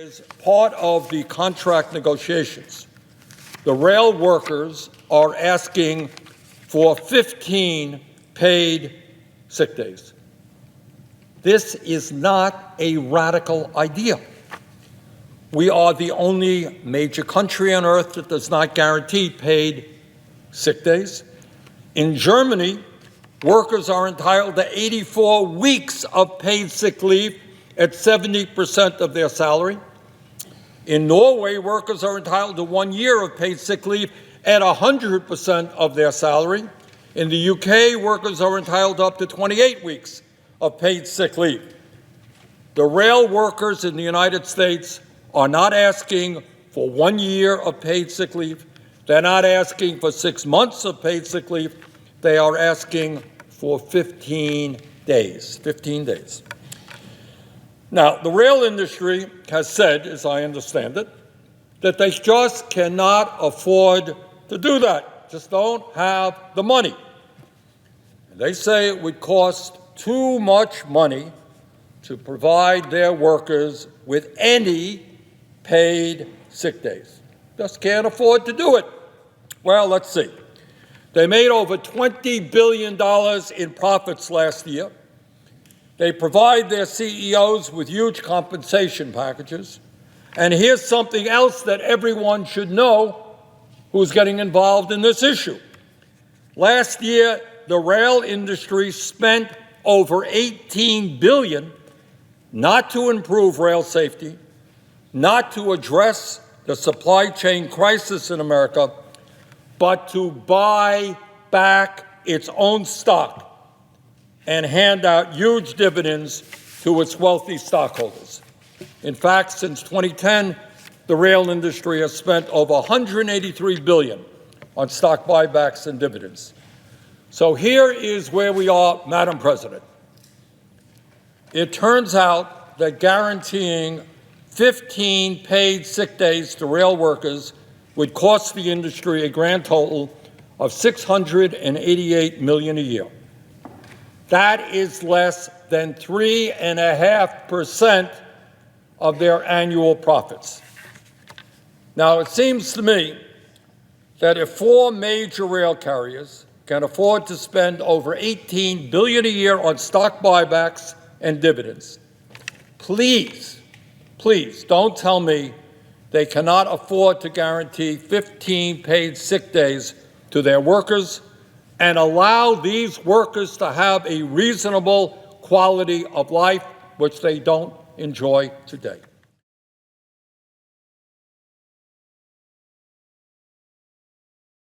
Is part of the contract negotiations. The rail workers are asking for 15 paid sick days. This is not a radical idea. We are the only major country on earth that does not guarantee paid sick days. In Germany, workers are entitled to 84 weeks of paid sick leave at 70% of their salary. In Norway, workers are entitled to 1 year of paid sick leave at 100% of their salary. In the UK, workers are entitled to up to 28 weeks of paid sick leave. The rail workers in the United States are not asking for 1 year of paid sick leave. They're not asking for 6 months of paid sick leave. They are asking for 15 days. 15 days. Now, the rail industry has said, as I understand it, that they just cannot afford to do that, just don't have the money. And they say it would cost too much money to provide their workers with any paid sick days. Just can't afford to do it. Well, let's see. They made over $20 billion in profits last year. They provide their CEOs with huge compensation packages. And here's something else that everyone should know who's getting involved in this issue. Last year, the rail industry spent over $18 billion not to improve rail safety, not to address the supply chain crisis in America, but to buy back its own stock and hand out huge dividends to its wealthy stockholders. In fact, since 2010, the rail industry has spent over $183 billion on stock buybacks and dividends. So here is where we are, Madam President. It turns out that guaranteeing 15 paid sick days to rail workers would cost the industry a grand total of $688 million a year. That is less than 3.5% of their annual profits. Now, it seems to me that if 4 major rail carriers can afford to spend over $18 billion a year on stock buybacks and dividends, please don't tell me they cannot afford to guarantee 15 paid sick days to their workers and allow these workers to have a reasonable quality of life, which they don't enjoy today.